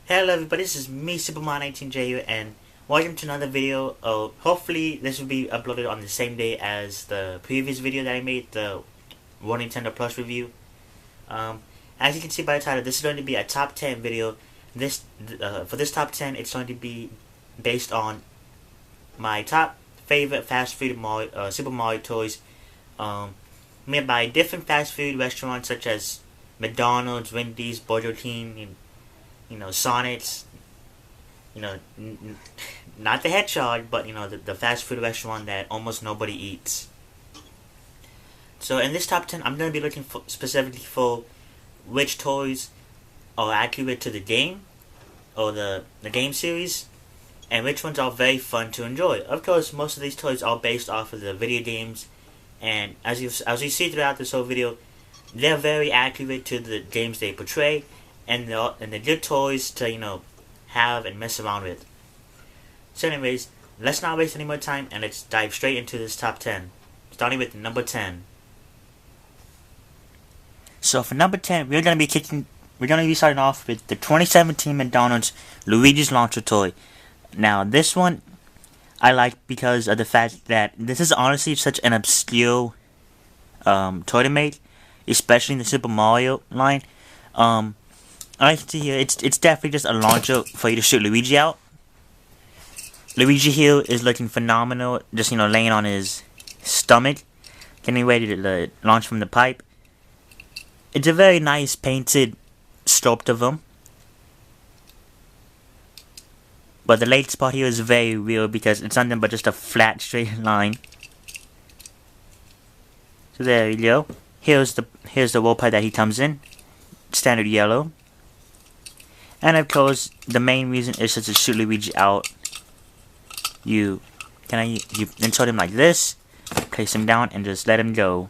Hello everybody, this is me, Superman19JU, and welcome to another video. Hopefully this will be uploaded on the same day as the previous video that I made, the One Nintendo Plus review. As you can see by the title, this is going to be a top 10 video. For this top 10, it's going to be based on my top favorite fast food Super Mario toys, made by different fast food restaurants such as McDonald's, Wendy's, Burger King, Sonic's, not the Hedgehog, but, the fast food restaurant that almost nobody eats. So in this top 10, I'm going to be looking specifically for which toys are accurate to the game, or the game series, and which ones are very fun to enjoy. Of course, most of these toys are based off of the video games, and as you see throughout this whole video, they're very accurate to the games they portray, and they're good toys to, have and mess around with. So anyways, let's not waste any more time, and let's dive straight into this top 10, starting with number 10. So for number 10, we're going to be starting off with the 2017 McDonald's Luigi's Launcher toy. Now this one I like because of the fact that this is honestly such an obscure toy to make, especially in the Super Mario line. I like to hear it's definitely just a launcher for you to shoot Luigi out. Luigi here is looking phenomenal, just laying on his stomach, getting ready to launch from the pipe. It's a very nice painted sculpt of him, but the latest part here is very real because it's nothing but just a flat straight line. So there you go. Here's the wall pipe that he comes in, standard yellow. And of course, the main reason is just to shoot Luigi out. You insert him like this, place him down, and just let him go.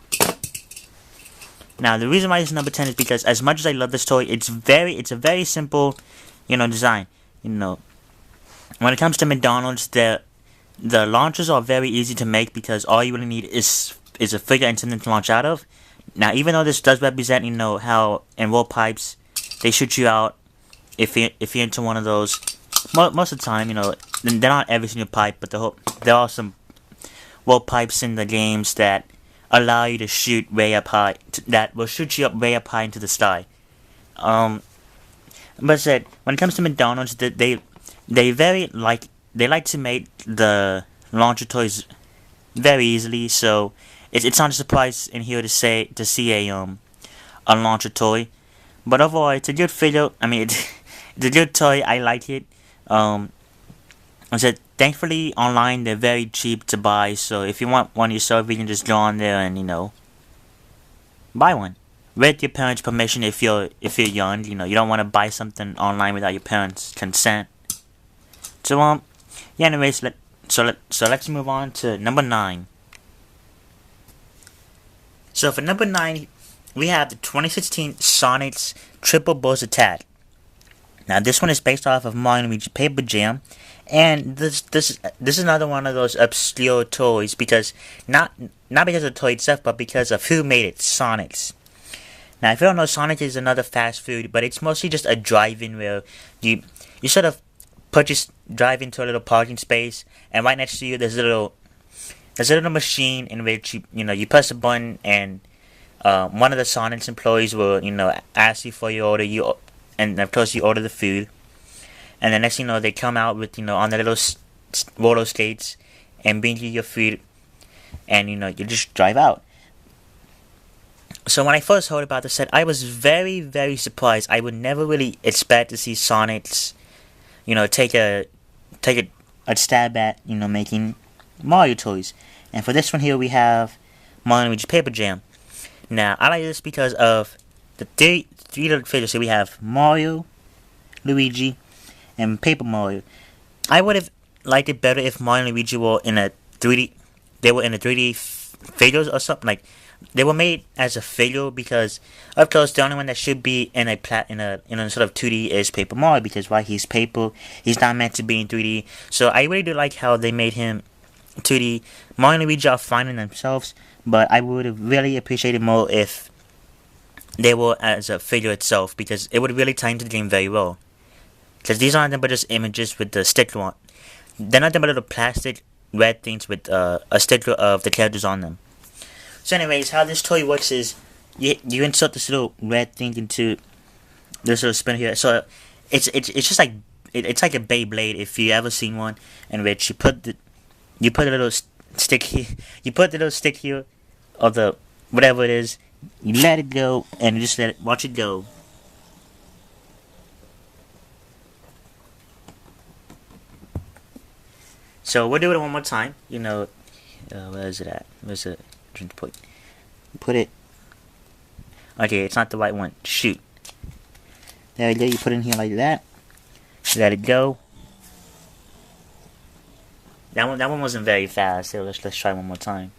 Now, the reason why this is number 10 is because as much as I love this toy, it's a very simple, design. When it comes to McDonald's, the launchers are very easy to make because all you really need is a figure and something to launch out of. Now, even though this does represent, how in wall pipes they shoot you out. If you're into one of those, most of the time, they're not every single pipe, but there are some wall pipes in the games that allow you to shoot way up high, that will shoot you up way up high into the sky. But said, when it comes to McDonald's, they like to make the launcher toys very easily, so it's not a surprise in here to see a launcher toy. But overall, it's a good figure. I mean, it's a good toy. I like it. I said, thankfully, online they're very cheap to buy. So if you want one yourself, you can just go on there and buy one with your parents' permission. If you're young, you don't want to buy something online without your parents' consent. So yeah. Anyways, let's move on to number 9. So for number 9, we have the 2016 Sonic's Triple Burst Attack. Now this one is based off of Mario & Luigi Paper Jam, and this is another one of those obscure toys because not because of the toy itself, but because of who made it, Sonic's. Now if you don't know, Sonic is another fast food, but it's mostly just a drive-in where you sort of drive into a little parking space, and right next to you there's a little machine in which you press a button, and one of the Sonic's employees will ask you for your order. And of course you order the food, and the next thing they come out with on the little roller skates and bring you your food, and you just drive out. So when I first heard about this set, I was very, very surprised. I would never really expect to see Sonic's take a stab at making Mario toys. And for this one here, we have Mario & Luigi Paper Jam. Now I like this because of the three little figures. So we have Mario, Luigi, and Paper Mario. I would have liked it better if Mario and Luigi were in a 3D. They were in a 3D figures or something. Like they were made as a figure, because of course the only one that should be in a sort of 2D is Paper Mario, because why, he's paper. He's not meant to be in 3D. So I really do like how they made him 2D. Mario and Luigi are fine in themselves, but I would have really appreciated more if they were as a figure itself, because it would really tie into the game very well. Because these aren't nothing but just images with the sticker on. They're nothing but little plastic red things with a sticker of the characters on them. So anyways, how this toy works is you insert this little red thing into this little spin here. So it's just like it's like a Beyblade if you ever seen one, in which you put a little stick here, you put the little stick here of the whatever it is, you let it go and you just watch it go. So we'll do it one more time. You know, where is it at? Where's the point? Put it. Okay, it's not the right one. Shoot. There we go. You put it in here like that. Let it go. That one wasn't very fast. So let's try one more time.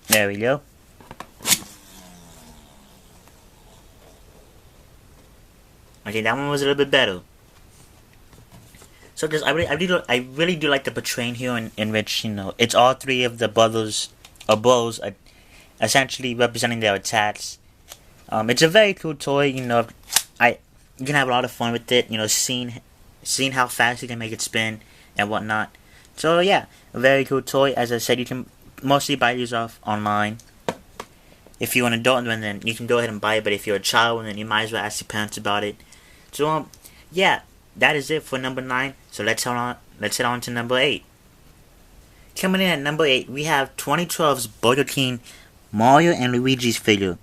There we go. Okay, that one was a little bit better. So, I really do like the portraying here in which, you know, it's all three of the brothers or bros essentially representing their attacks. It's a very cool toy. You know, you can have a lot of fun with it. You know, seeing how fast you can make it spin and whatnot. So yeah, a very cool toy. As I said, you can mostly buy these off online. If you're an adult, then you can go ahead and buy it. But if you're a child, then you might as well ask your parents about it. So yeah, that is it for number 9. So let's head on to number 8. Coming in at number 8, we have 2012's Burger King Mario and Luigi's figure.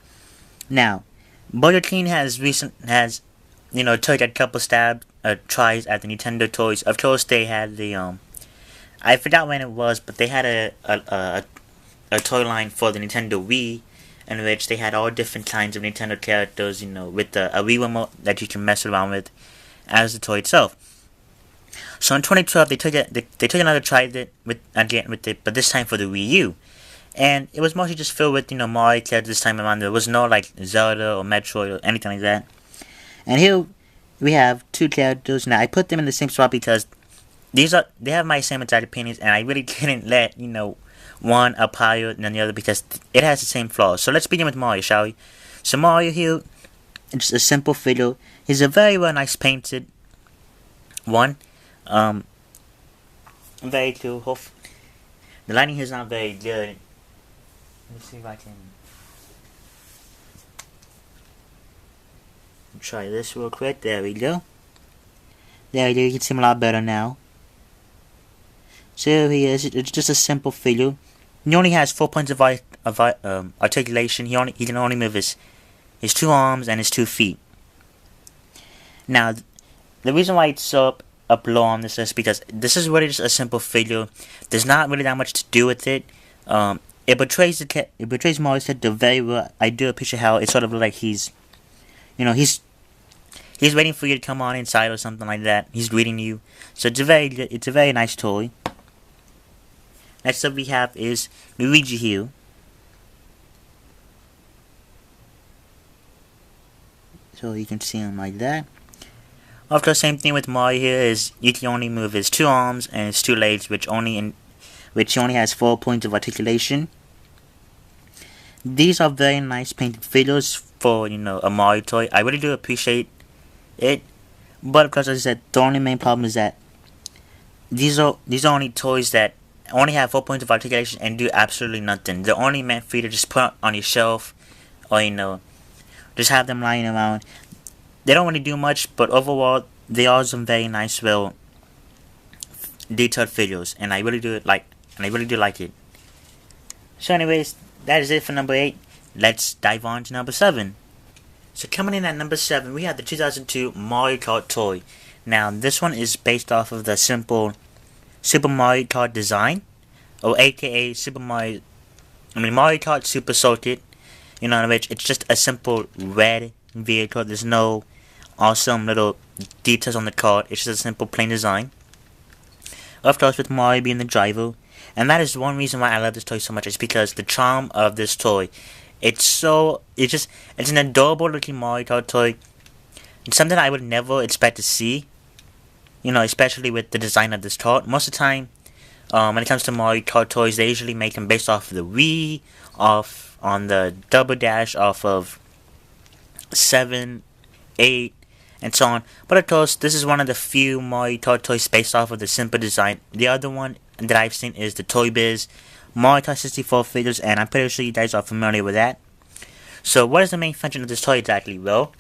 Now, Burger King has took a couple tries at the Nintendo toys. Of course, they had the I forgot when it was, but they had a toy line for the Nintendo Wii, in which they had all different kinds of Nintendo characters, you know, with a Wii remote that you can mess around with as the toy itself. So in 2012, they took another try with it, but this time for the Wii U, and it was mostly just filled with, you know, Mario characters this time around. There was no like Zelda or Metroid or anything like that. And here we have 2 characters. Now I put them in the same spot because they have my same exact opinions, and I really couldn't let, you know, one up higher than the other because it has the same flaws. So let's begin with Mario, shall we? So Mario here, it's a simple figure. He's a very well nice painted one. Very cool. The lighting here is not very good. Let me see if I can try this real quick. There we go. There we go. You can see him a lot better now. So he is. It's just a simple figure. He only has 4 points of articulation. He can only move his 2 arms and his 2 feet. Now, the reason why it's so up low on this is because this is really just a simple figure. There's not really that much to do with it. It portrays Mario's character very well. I do appreciate how it's sort of like he's waiting for you to come on inside or something like that. He's greeting you. So it's a very nice toy. Next up we have is Luigi here. So you can see him like that. Of course, same thing with Mario here is you can only move his 2 arms and his 2 legs, which he only has 4 points of articulation. These are very nice painted figures for, you know, a Mario toy. I really do appreciate it, but of course, as I said, the only main problem is that these are only toys that only have 4 points of articulation and do absolutely nothing. They're only meant for you to just put on your shelf, or, you know, just have them lying around. They don't really do much, but overall, they are some very nice, well detailed figures, and I really do like it. So, anyways, that is it for number 8. Let's dive on to number 7. So, coming in at number 7, we have the 2002 Mario Kart toy. Now, this one is based off of the simple Super Mario Kart design, or aka Mario Kart Super Circuit. You know, in which it's just a simple red vehicle. There's no awesome little details on the card. It's just a simple plain design. Of course, with Mario being the driver, and that is one reason why I love this toy so much. Is because the charm of this toy. It's an adorable looking Mario Kart toy. It's something I would never expect to see. You know, especially with the design of this card. Most of the time, When it comes to Mario Kart toys, they usually make them based off of the Wii, off on the Double Dash, off of 7, 8, and so on. But of course, this is one of the few Mario Kart toys based off of the simple design. The other one that I've seen is the Toy Biz Mario Kart 64 figures, and I'm pretty sure you guys are familiar with that. So what is the main function of this toy exactly? Well,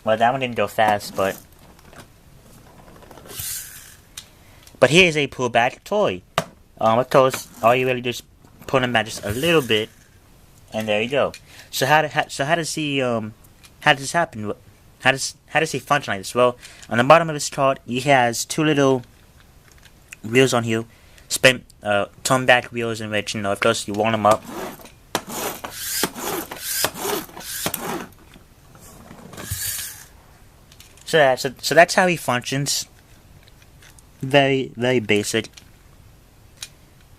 that one didn't go fast, but here is a pullback toy. Of course, all you really do is pull them back just a little bit, and there you go. So how does he how does this happen? How does he function like this? Well, on the bottom of his card, he has two little wheels on here, turn back wheels, in which, of course, you warm them up. So that's how he functions. Very, very basic.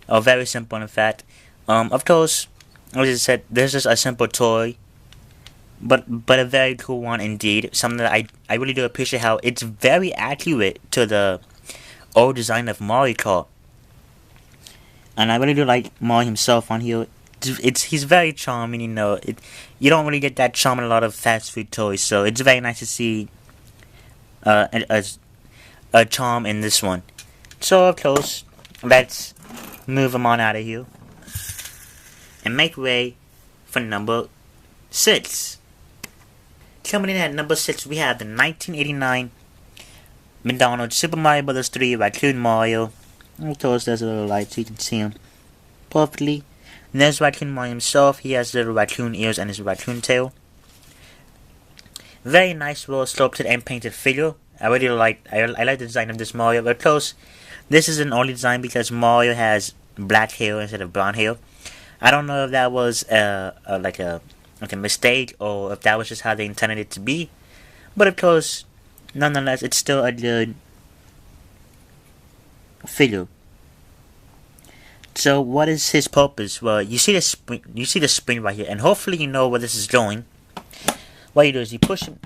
Or very simple, in fact. Of course, as I said, this is a simple toy, but a very cool one indeed. Something that I really do appreciate how it's very accurate to the old design of Mario Kart. And I really do like Mario himself on here. He's very charming, you don't really get that charm in a lot of fast food toys, so it's very nice to see a charm in this one. So of course, let's move him on out of here and make way for number 6. Coming in at number 6, we have the 1989 McDonald Super Mario Bros. 3 Raccoon Mario. Of course, there's a little light so you can see him perfectly. And there's Raccoon Mario himself. He has little raccoon ears and his raccoon tail. Very nice, well sculpted and painted figure. I really like the design of this Mario. But of course, this is an only design because Mario has black hair instead of brown hair. I don't know if that was like a mistake or if that was just how they intended it to be. But of course, nonetheless, it's still a good figure. So what is his purpose? Well, you see the spring right here, and hopefully you know where this is going. What you do is you push him.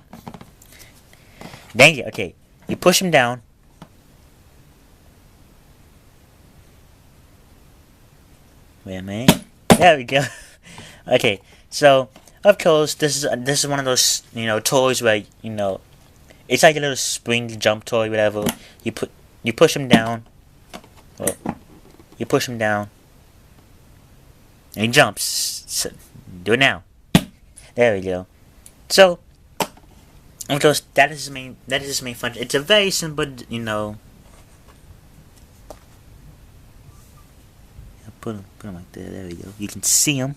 Dang it, okay. You push him down. Wait a minute. There we go. Okay, so of course this is one of those toys where it's like a little spring jump toy, whatever. You push him down. Well, you push him down, and he jumps. So, do it now. There we go. So, of course, that is his main function. It's a very simple, Put him like that. There we go. You can see him.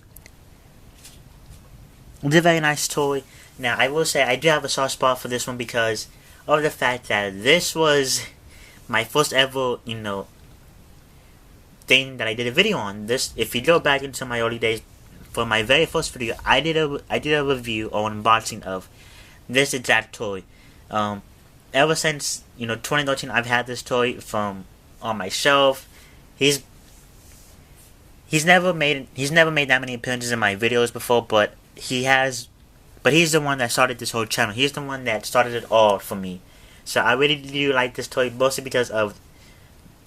It's a very nice toy. Now, I will say I do have a soft spot for this one because of the fact that this was my first ever, thing that I did a video on. This, if you go back into my early days, for my very first video, I did a review or unboxing of this exact toy. Ever since 2013, I've had this toy on my shelf. He's never made that many appearances in my videos before, but he's the one that started this whole channel. He's the one that started it all for me. So I really do like this toy, mostly because of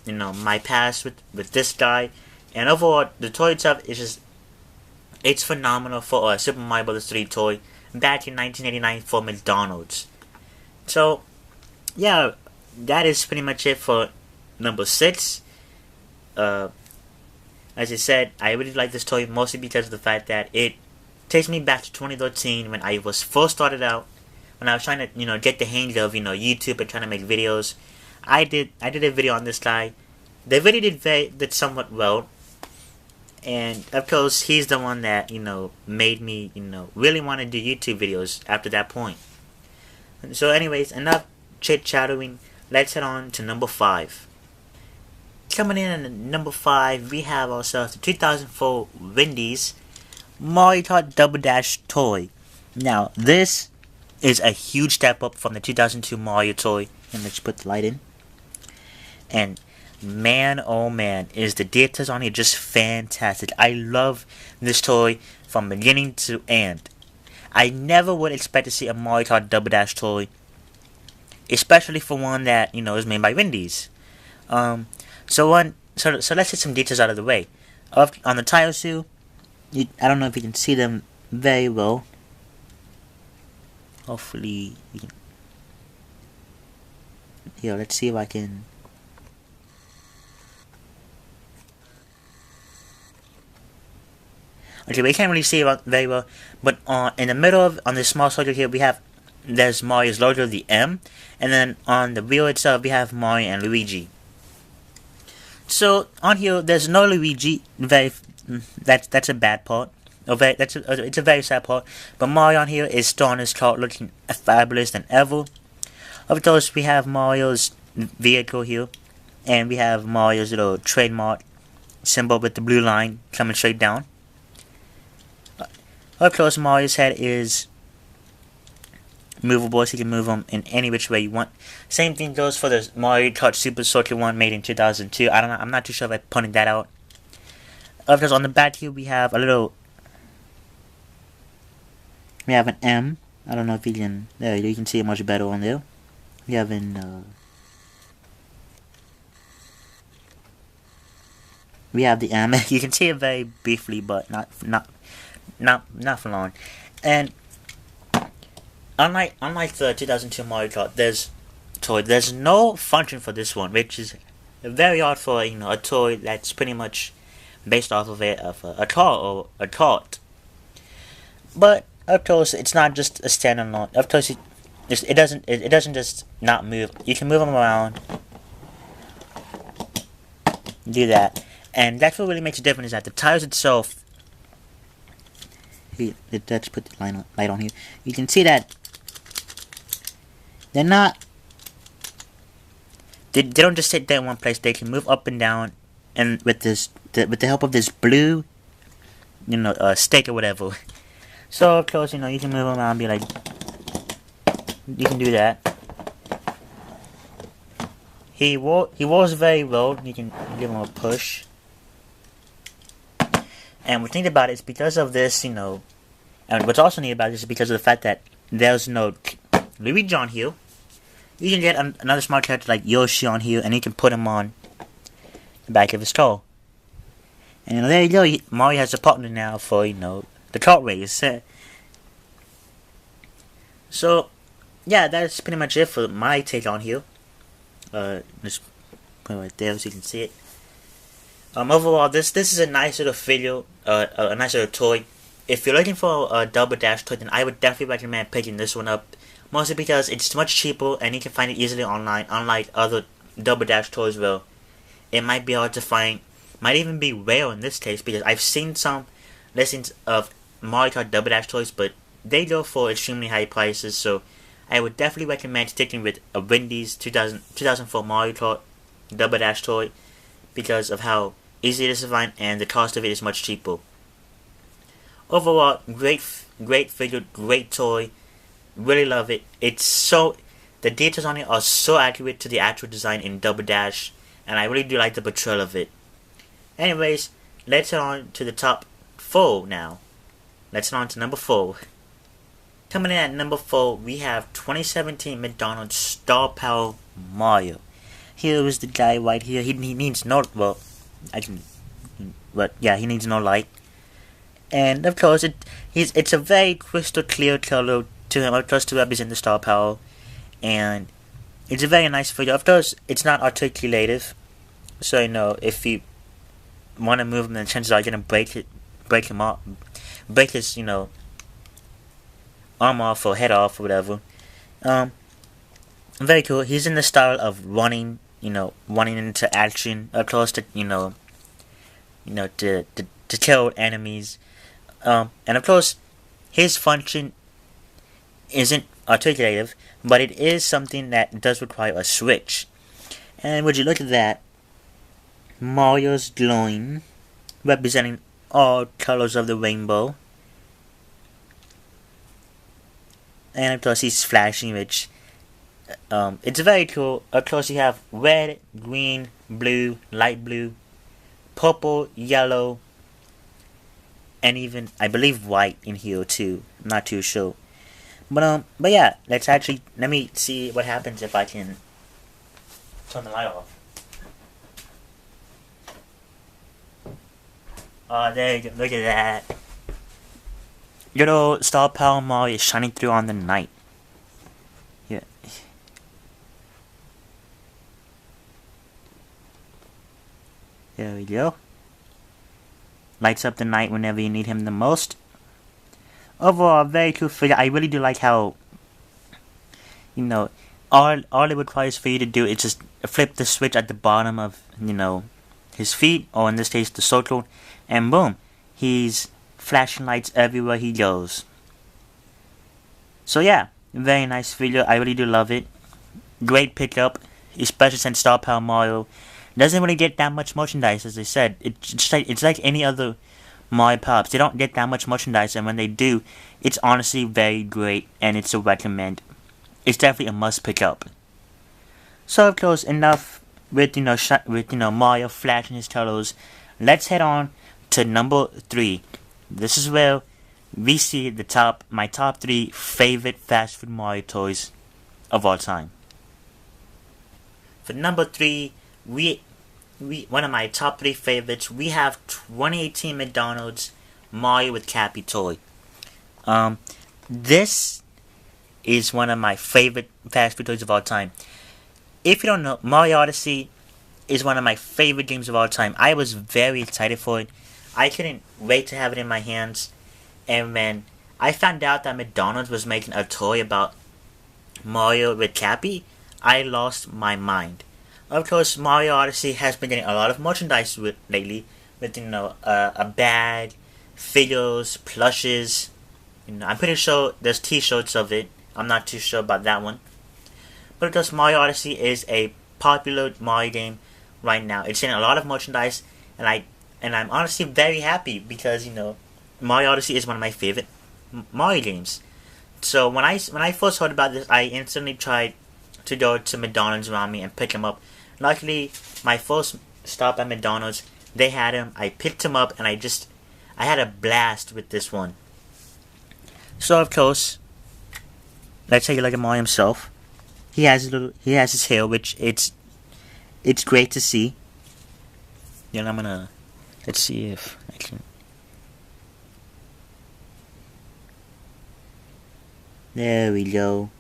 my past with this guy, and overall the toy itself is it's phenomenal for a Super Mario Bros. 3 toy back in 1989 for McDonald's. So yeah, that is pretty much it for number 6. As I said, I really like this toy mostly because of the fact that it takes me back to 2013 when I was first started out, when I was trying to get the hang of YouTube and trying to make videos. I did a video on this guy. The video did somewhat well, and of course he's the one that made me really want to do YouTube videos after that point. So anyways, enough chit chattering. Let's head on to number 5. Coming in at number 5, we have ourselves the 2004 Wendy's Mario Kart Double Dash toy. Now this is a huge step up from the 2002 Mario toy, and let's put the light in. And man, oh man, is the details on it just fantastic. I love this toy from beginning to end. I never would expect to see a Mario Kart Double Dash toy especially for one that is made by Wendy's. So let's get some details out of the way. On the tile suit, I don't know if you can see them very well. Hopefully you can. Here, let's see if I can. Okay, we can't really see it very well, but in the middle on this small circle here, there's Mario's logo, the M, and then on the wheel itself, we have Mario and Luigi. So on here, there's no Luigi. That's a bad part. It's a very sad part. But Mario on here is still on his cart, looking fabulous than ever. Of course, we have Mario's vehicle here, and we have Mario's little trademark symbol with the blue line coming straight down. Of course, Mario's head is movable, so you can move them in any which way you want. Same thing goes for the Mario Kart Super Circuit one made in 2002. I'm not too sure if I pointed that out. Of course, on the back here we have a little. We have an M. I don't know if you can. There you can see it much better on there. We have we have the M. You can see it very briefly, but not for long. And unlike the 2002 Mario Kart, there's no function for this one, which is very odd for a toy that's pretty much based off of a car or a cart. But of course, it's not just a standalone. Of course, it doesn't just not move. You can move them around, do that, and that's what really makes a difference. Is that the tires itself. Let's put the light on here. You can see that they're not. They don't just sit there in one place. They can move up and down, and with the help of this blue, stick or whatever. So of course, you can move around and be like, you can do that. He was very well. You can give him a push. And what think about it is because of this, and what's also neat about it is because of the fact that there's no Luigi on here. You can get another smart character like Yoshi on here, and you can put him on the back of his car. And there you go. Mario has a partner now for the kart race. So yeah, that's pretty much it for my take on here. Just put it right there so you can see it. Overall, this is a nice little figure, a nice little toy. If you're looking for a Double Dash toy, then I would definitely recommend picking this one up. Mostly because it's much cheaper and you can find it easily online, unlike other Double Dash toys where it might be hard to find, might even be rare in this case, because I've seen some listings of Mario Kart Double Dash toys, but they go for extremely high prices, so I would definitely recommend sticking with a Wendy's 2004 Mario Kart Double Dash toy because of how easy it is to find and the cost of it is much cheaper. Overall, great figure, great toy, really love it. The details on it are so accurate to the actual design in Double Dash, and I really do like the portrayal of it. Anyways, let's head on to the top 4 now. Let's head on to number 4. Coming in at number 4, we have 2017 McDonald Star Power Mario. Here is the guy right here. He needs no, well, he needs no light. And of course, it's a very crystal clear color to him, of course, to represent the Star Power. And it's a very nice figure. Of course, it's not articulative, so if you want to move him, then chances are you're gonna break him off, break his arm off or head off or whatever. Very cool. He's in the style of running into action, of course, to to kill enemies. And of course, his function isn't articulative, but it is something that does require a switch. And would you look at that? Mario's glowing, representing all colors of the rainbow. And of course he's flashing, which it's very cool. Of course you have red, green, blue, light blue, purple, yellow, and even I believe white in here too. I'm not too sure. But yeah, let me see what happens if I can turn the light off. Oh, there you go. Look at that. Little Star Power Mario is shining through on the night. Yeah. There we go. Lights up the night whenever you need him the most. Overall, very cool figure. I really do like how, you know, all it requires for you to do is just flip the switch at the bottom of, his feet, or in this case the circle, and boom, he's flashing lights everywhere he goes. So yeah, very nice figure. I really do love it. Great pickup, especially since Star Power Mario doesn't really get that much merchandise. As I said, it's like any other Mario Pops. They don't get that much merchandise, and when they do, it's honestly very great, and it's a recommend. It's definitely a must pick up. So of course, enough with Mario flashing his colors. Let's head on to number 3. This is where we see my top 3 favorite fast food Mario toys of all time. For number 3, we one of my top 3 favorites. We have 2018 McDonald's Mario with Cappy toy. This is one of my favorite fast food toys of all time. If you don't know, Mario Odyssey is one of my favorite games of all time. I was very excited for it. I couldn't wait to have it in my hands. And when I found out that McDonald's was making a toy about Mario with Cappy, I lost my mind. Of course, Mario Odyssey has been getting a lot of merchandise lately, with a bag, figures, plushes. I'm pretty sure there's T-shirts of it. I'm not too sure about that one. But because Mario Odyssey is a popular Mario game right now, it's getting a lot of merchandise, and I'm honestly very happy because Mario Odyssey is one of my favorite Mario games. So when I first heard about this, I instantly tried to go to McDonald's around me and pick him up. Luckily, my first stop at McDonald's, they had him. I picked him up, and I had a blast with this one. So of course, let's take a look at Mario himself. He has his hair, which it's great to see. Let's see if I can. There we go.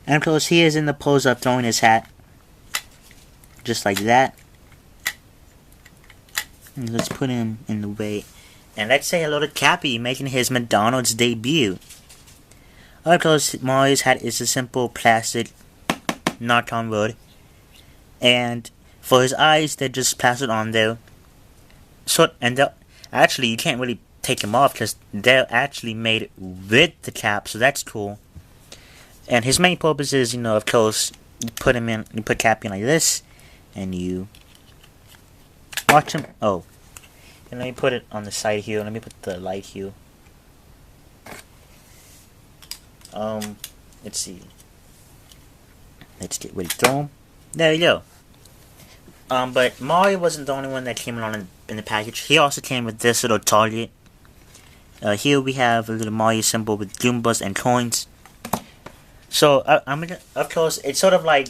And of course, he is in the pose of throwing his hat, just like that. And let's put him in the way, and let's say hello to Cappy, making his McDonald's debut. Of course, Mario's hat is a simple plastic knock-on wood, and for his eyes, they're just plastered on there. Actually, you can't really take them off because they're actually made with the cap, so that's cool. And his main purpose is, of course, you put Cappy in like this, and you watch him. Oh, and let me put it on the side here. Let me put the light here. Let's see. Let's get ready to throw him. There you go. But Mario wasn't the only one that came along in the package. He also came with this little target. Here we have a little Mario symbol with Goombas and coins. So, of course, it's sort of like,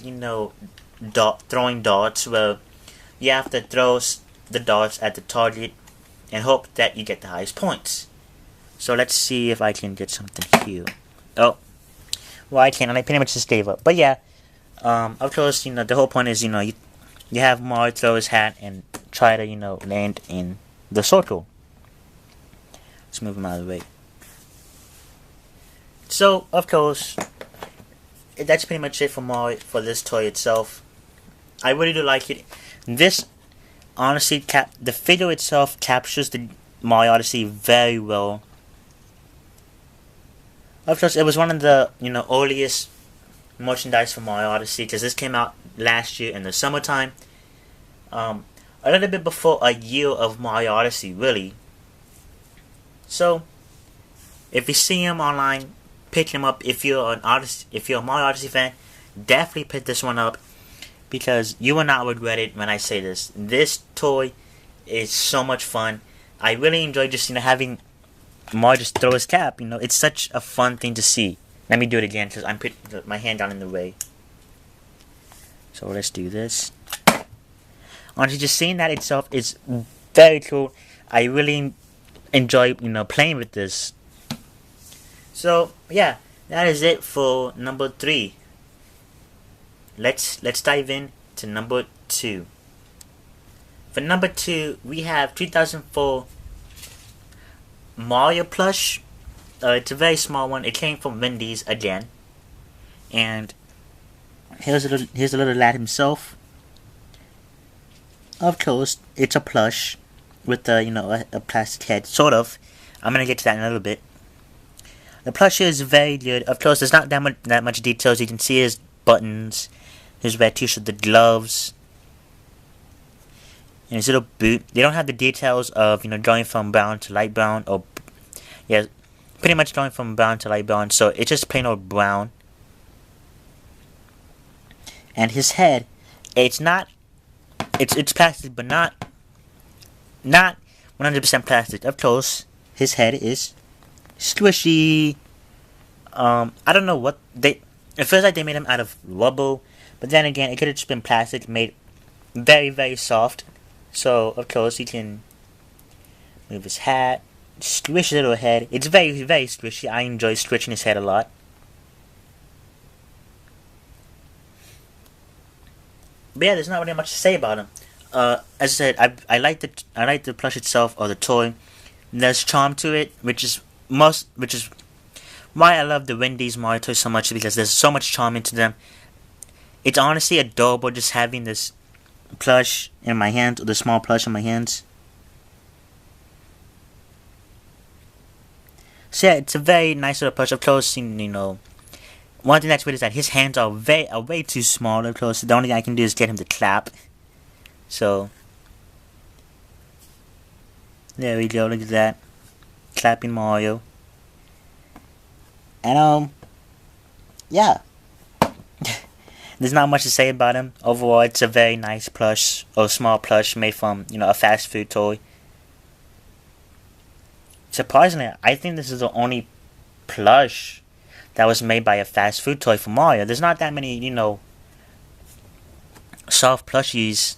throwing darts, where you have to throw the darts at the target and hope that you get the highest points. So let's see if I can get something here. Oh, well, I can't, and I pretty much just gave up. But yeah, of course, the whole point is, you have Mario throw his hat and try to, land in the circle. Let's move him out of the way. So, of course, that's pretty much it for Mario, for this toy itself. I really do like it. This, honestly, the figure itself captures the Mario Odyssey very well. Of course, it was one of the, earliest merchandise for Mario Odyssey, because this came out last year in the summertime. A little bit before a year of Mario Odyssey, really. So, if you see him online, pick him up. If you're a Mario Odyssey fan, definitely pick this one up, because you will not regret it when I say this. This toy is so much fun. I really enjoy just having Mario just throw his cap. You know, it's such a fun thing to see. Let me do it again because I'm putting my hand down in the way. So let's do this. Honestly, just seeing that itself is very cool. I really enjoy, you know, playing with this. So yeah, that is it for number 3. Let's dive in to number 2. For number 2, we have 2004 Mario plush. It's a very small one. It came from Wendy's again, and here's the little lad himself. Of course, it's a plush with a plastic head, sort of. I'm gonna get to that in a little bit. The plush here is very good. Of course, there's not that much details. You can see his buttons, his red t-shirt, the gloves, and his little boot. They don't have the details of drawing from brown to light brown, or yeah, pretty much drawing from brown to light brown. So it's just plain old brown. And his head, it's plastic, but not 100% plastic. Of course, his head is squishy. I don't know what it feels like they made him out of rubber, but then again, it could have just been plastic made very, very soft. So of course, he can move his hat, squish his little head. It's very, very squishy. I enjoy squishing his head a lot. But yeah, there's not really much to say about him. As I said, I like the plush itself, or the toy. There's charm to it, which is why I love the Wendy's Mario toys so much, because there's so much charm into them. It's honestly adorable just having this plush in my hands, or the small plush in my hands. So yeah, it's a very nice little plush. Of course, one thing that's weird is that his hands are way too small. Of course, the only thing I can do is get him to clap. So there we go. Look at that, clapping Mario. And yeah, there's not much to say about him. Overall, it's a very nice plush, or small plush made from a fast food toy. Surprisingly, I think this is the only plush that was made by a fast food toy for Mario. There's not that many, soft plushies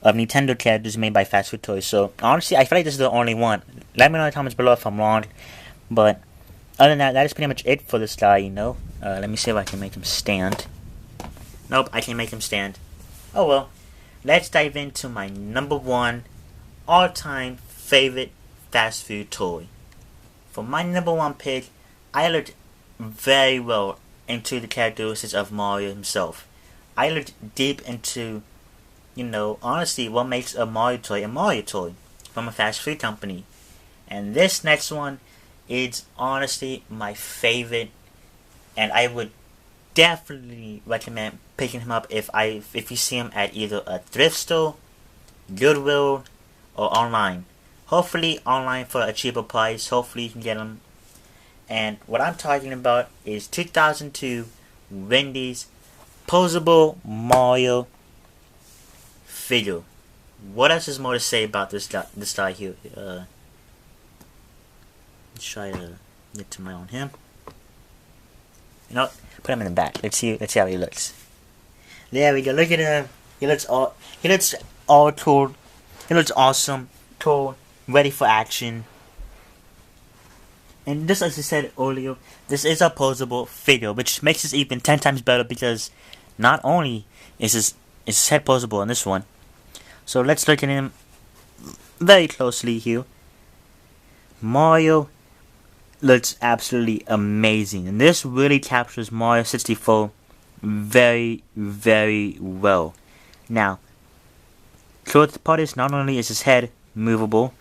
of Nintendo characters made by fast food toys. So honestly, I feel like this is the only one. Let me know in the comments below if I'm wrong. But other than that, that is pretty much it for this guy. Let me see if I can make him stand. Nope, I can't make him stand. Oh well. Let's dive into my number 1 all-time favorite fast food toy. For my number 1 pick, I looked very well into the characteristics of Mario himself. I looked deep into, honestly, what makes a Mario toy from a fast food company. And this next one is honestly my favorite, and I would definitely recommend picking him up if you see him at either a thrift store, Goodwill, or online. Hopefully online for a cheaper price. Hopefully you can get him. And what I'm talking about is 2002 Wendy's posable Mario figure. What else is more to say about this guy here? Let's try to get to my own him. Put him in the back. Let's see how he looks. There we go. Look at him. He looks all cool. He looks awesome, cool, ready for action. And just as I said earlier, this is a posable figure, which makes this even 10 times better, because not only is his head posable in this one. So let's look at him very closely here. Mario looks absolutely amazing, and this really captures Mario 64 very, very well. Now, the part is, not only is his head movable,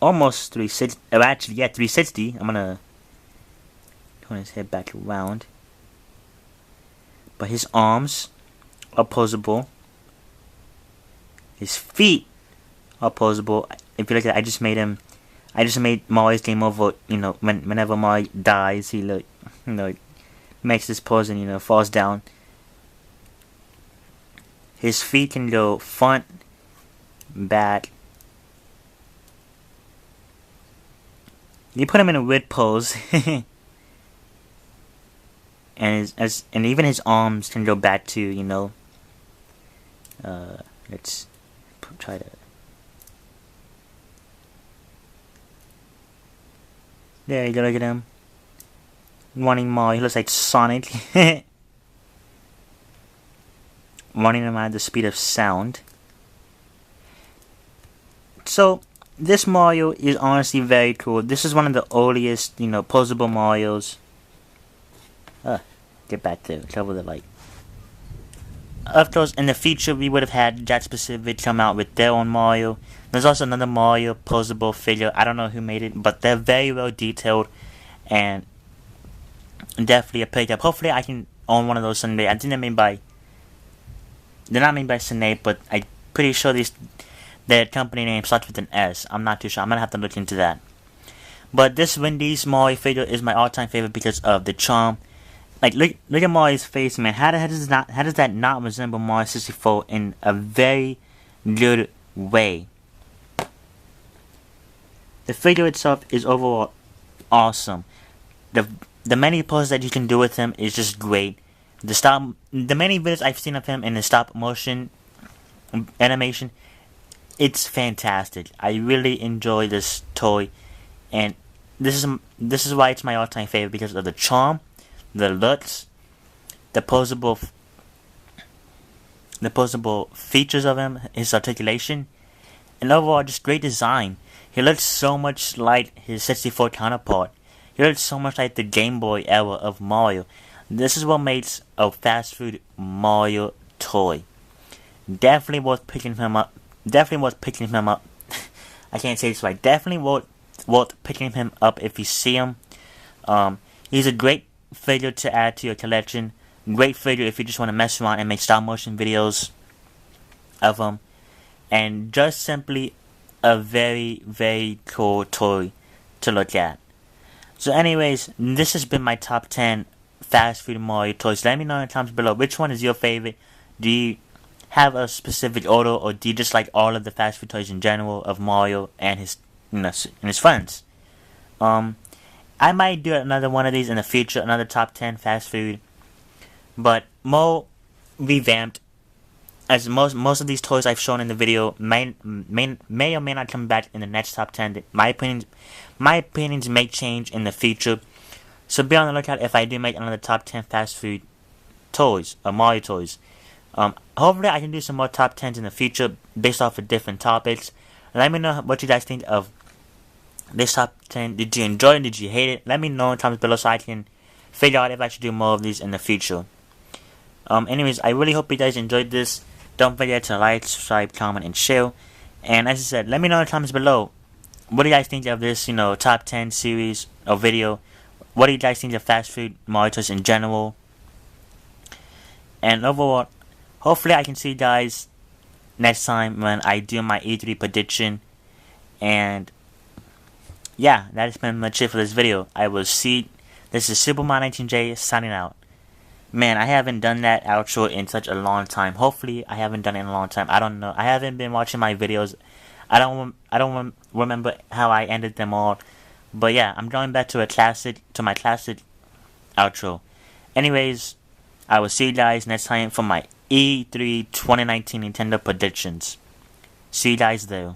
almost 360, actually, yeah, 360. I'm gonna turn his head back around. But his arms are posable. His feet are posable. If you look at it, I just made Mario's game over. Whenever Mario dies, he makes this pose and falls down. His feet can go front, back, You put him in a weird pose. And even his arms can go back to, you know. Let's try to. There you go, look at him. Running Mario, he looks like Sonic. Running him at the speed of sound. So, this Mario is honestly very cool. This is one of the earliest, you know, posable Marios. Get back to cover the light. Of course, in the future, we would have had Jack Pacific come out with their own Mario. There's also another Mario posable figure. I don't know who made it, but they're very well detailed and definitely a pick up. Hopefully, I can own one of those someday. I think they're made by. They're not made by Snake, but I'm pretty sure their company name starts with an S. I'm not too sure. I'm gonna have to look into that. But this Wendy's Mario figure is my all-time favorite because of the charm. Like, look at Mario's face, man. How does that not resemble Mario 64 in a very good way? The figure itself is overall awesome. The many poses that you can do with him is just great. The many videos I've seen of him in the stop motion animation, it's fantastic. I really enjoy this toy, and this is why it's my all-time favorite, because of the charm, the looks, the posable features of him, his articulation, and overall just great design. He looks so much like his 64 counterpart. He looks so much like the Game Boy era of Mario. This is what makes a fast food Mario toy. Definitely worth picking him up. I can't say this right. Definitely worth picking him up if you see him. He's a great figure to add to your collection. Great figure if you just want to mess around and make stop motion videos of him. And just simply a very, very cool toy to look at. So anyways, this has been my top 10 fast food Mario toys. Let me know in the comments below which one is your favorite. Do you have a specific order, or do you just like all of the fast food toys in general of Mario and his, you know, and his friends? I might do another one of these in the future, another top 10 fast food, but more revamped, as most of these toys I've shown in the video may or may not come back in the next top 10. My opinions may change in the future, so be on the lookout if I do make another top 10 fast food toys, or Mario toys. Hopefully I can do some more top 10s in the future based off of different topics. Let me know what you guys think of this top 10. Did you enjoy it? Did you hate it? Let me know in the comments below so I can figure out if I should do more of these in the future. Anyways, I really hope you guys enjoyed this. Don't forget to like, subscribe, comment, and share. And as I said, let me know in the comments below, what do you guys think of this, you know, top 10 series or video? What do you guys think of fast food Mario toys in general? And overall, hopefully I can see you guys next time when I do my E3 prediction. And yeah, that has been much it for this video. I will see. This is Superman19J signing out. Man, I haven't done that outro in such a long time. Hopefully, I haven't done it in a long time. I don't know. I haven't been watching my videos. I don't remember how I ended them all. But yeah, I'm going back to my classic outro. Anyways, I will see you guys next time for my E3 2019 Nintendo predictions. See you guys there.